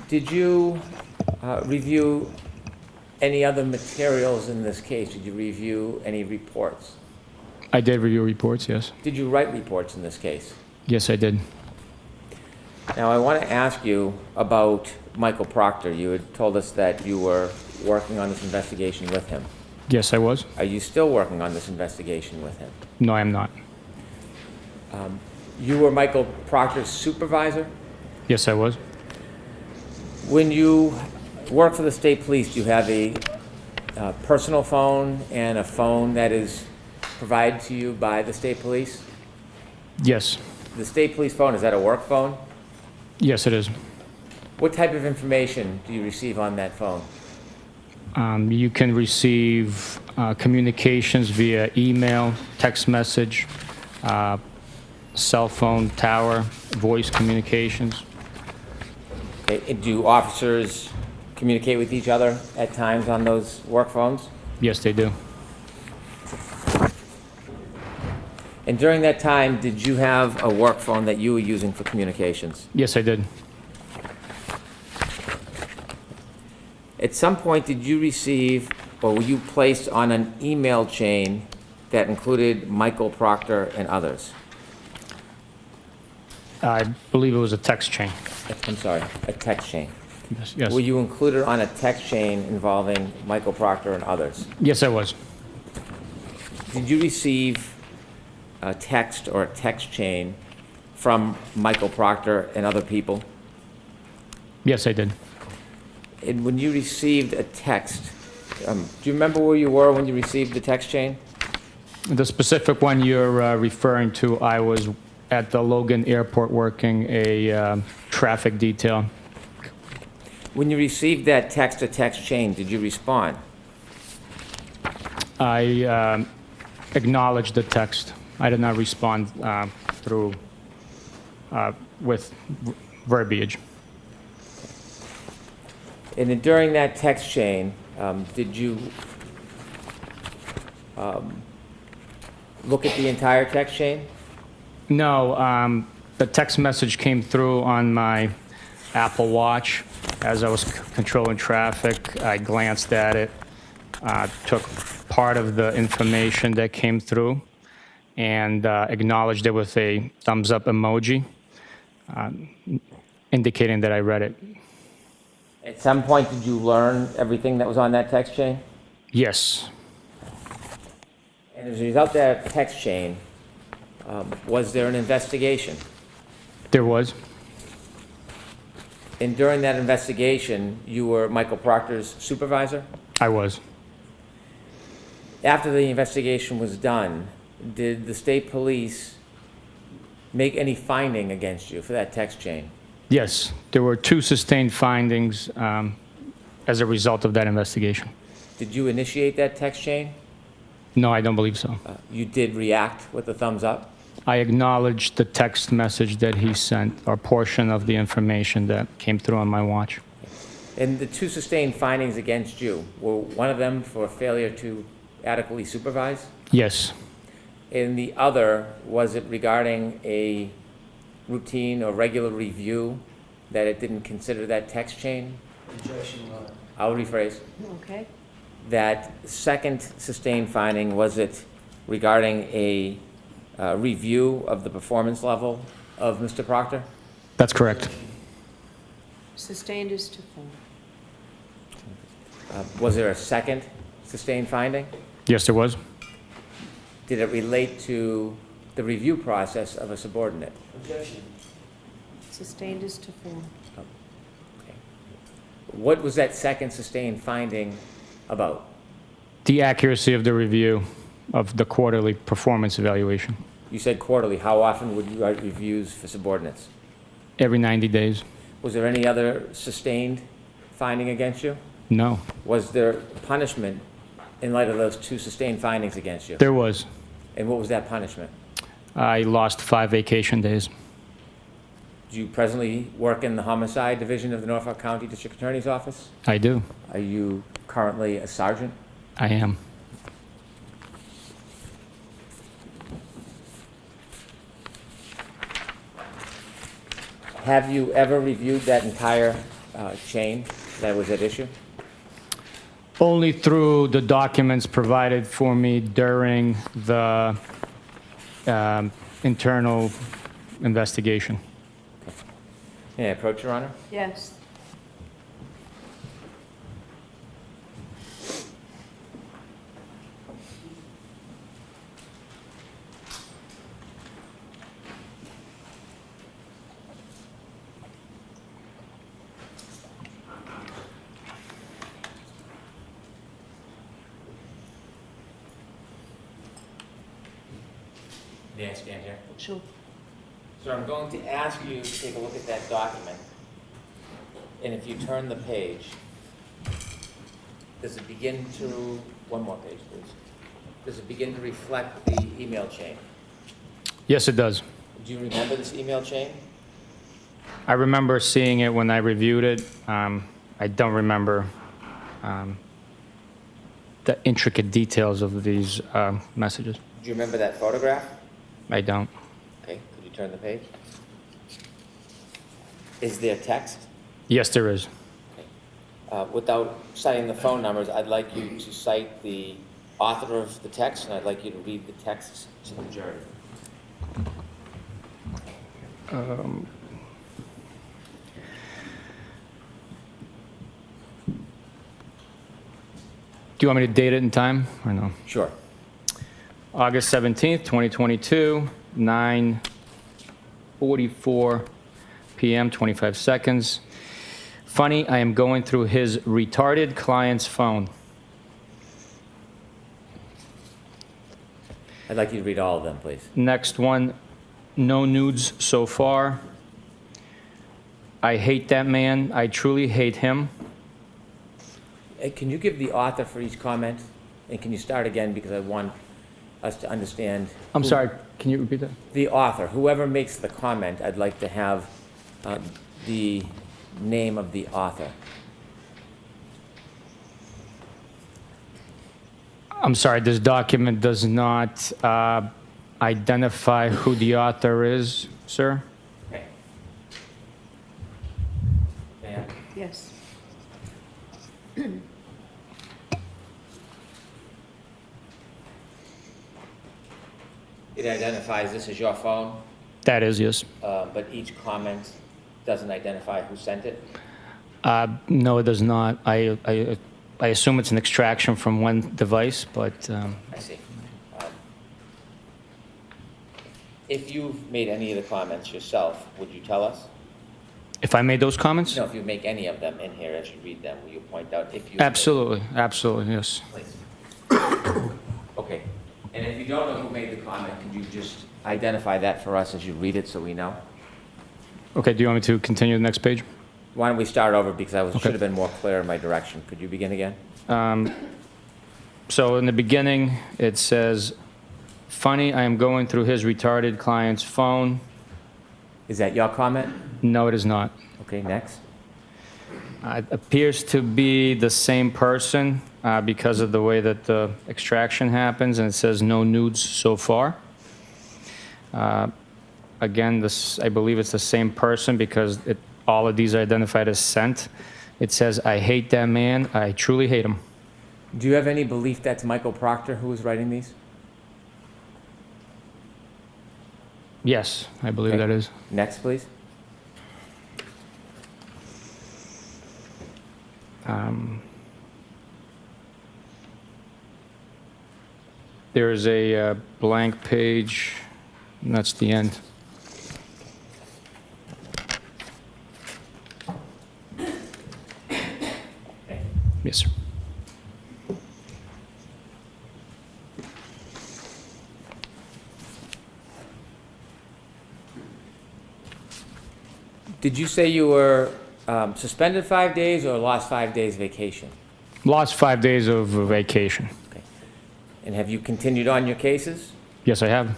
Did you review any other materials in this case? Did you review any reports? I did review reports, yes. Did you write reports in this case? Yes, I did. Now, I want to ask you about Michael Proctor. You had told us that you were working on this investigation with him. Yes, I was. Are you still working on this investigation with him? No, I am not. You were Michael Proctor's supervisor? Yes, I was. When you work for the state police, do you have a personal phone and a phone that is provided to you by the state police? Yes. The state police phone, is that a work phone? Yes, it is. What type of information do you receive on that phone? You can receive communications via email, text message, cell phone tower, voice communications. Okay. And do officers communicate with each other at times on those work phones? Yes, they do. And during that time, did you have a work phone that you were using for communications? Yes, I did. At some point, did you receive, or were you placed on an email chain that included Michael Proctor and others? I believe it was a text chain. I'm sorry, a text chain. Yes. Yes. Were you included on a text chain involving Michael Proctor and others? Yes, I was. Did you receive a text or a text chain from Michael Proctor and other people? Yes, I did. And when you received a text, do you remember where you were when you received the text chain? The specific one you're referring to, I was at the Logan Airport working a traffic detail. When you received that text or text chain, did you respond? I acknowledged the text. I did not respond through with verbiage. And then during that text chain, did you look at the entire text chain? No, the text message came through on my Apple Watch as I was controlling traffic. I glanced at it, took part of the information that came through, and acknowledged it with a thumbs up emoji, indicating that I read it. At some point, did you learn everything that was on that text chain? Yes. And as a result of that text chain, was there an investigation? There was. And during that investigation, you were Michael Proctor's supervisor? I was. After the investigation was done, did the state police make any finding against you for that text chain? Yes, there were 2 sustained findings as a result of that investigation. Did you initiate that text chain? No, I don't believe so. You did react with a thumbs up? I acknowledged the text message that he sent, or portion of the information that came through on my watch. And the 2 sustained findings against you, were one of them for failure to adequately supervise? Yes. And the other, was it regarding a routine or regular review that it didn't consider that text chain? Objection, Your Honor. I'll rephrase. Okay. That second sustained finding, was it regarding a review of the performance level of Mr. Proctor? That's correct. Sustained is to full. Was there a second sustained finding? Yes, there was. Did it relate to the review process of a subordinate? Objection. Sustained is to full. Okay. What was that second sustained finding about? The accuracy of the review of the quarterly performance evaluation. You said quarterly. How often would you write reviews for subordinates? Every 90 days. Was there any other sustained finding against you? No, Was there punishment in light of those 2 sustained findings against you? there was. And what was that punishment? I lost 5 vacation days. Do you presently work in the homicide division of the Norfolk County District Attorney's Office? I do. Are you currently a sergeant? I am. Have you ever reviewed that entire chain that was at issue? Only through the documents provided for me during the internal investigation. May I approach, Your Honor? Yes. May I stand here? Sure. So I'm going to ask you to take a look at that document. And if you turn the page, does it begin to, one more page, please. Does it begin to reflect the email chain? Yes, it does. Do you remember this email chain? I remember seeing it when I reviewed it. I don't remember the intricate details of these messages. Do you remember that photograph? I don't. Okay, could you turn the page? Is there text? Yes, there is. Without citing the phone numbers, I'd like you to cite the author of the text, and I'd like you to read the text to the jury. Do you want me to date it in time or no? Sure. August 17th, 2022, 9:44 p.m., 25 seconds. Funny, I am going through his retarded client's phone. I'd like you to read all of them, please. Next one, no nudes so far. I hate that man. I truly hate him. Can you give the author for each comment? And can you start again, because I want us to understand. I'm sorry, can you repeat that? The author, whoever makes the comment, I'd like to have the name of the author. I'm sorry, this document does not identify who the author is, sir. Okay. Ma'am? Yes. It identifies this as your phone, That is, yes. but each comment doesn't identify who sent it? No, it does not. I assume it's an extraction from one device, but I see. If you've made any of the comments yourself, would you tell us? if I made those comments? No, if you make any of them in here as you read them, will you point out if you... Absolutely, absolutely, yes. Please. Okay. And if you don't know who made the comment, could you just identify that for us as you read it so we know? Okay, do you want me to continue to the next page? Why don't we start over, because I Okay. should have been more clear in my direction. Could you begin again? So in the beginning, it says, funny, I am going through his retarded client's phone. Is that your comment? No, it is not. Okay, next. It appears to be the same person because of the way that the extraction happens, and it says no nudes so far. Again, this, I believe it's the same person because all of these are identified as sent. It says, I hate that man. I truly hate him. Do you have any belief that's Michael Proctor who was writing these? Yes, I believe Okay. that is. Next, please. There's a blank page, and that's the end. Okay. Yes, sir. Did you say you were suspended 5 days or lost 5 days vacation? Lost 5 days of vacation. Okay. And have you continued on your cases? Yes, I have.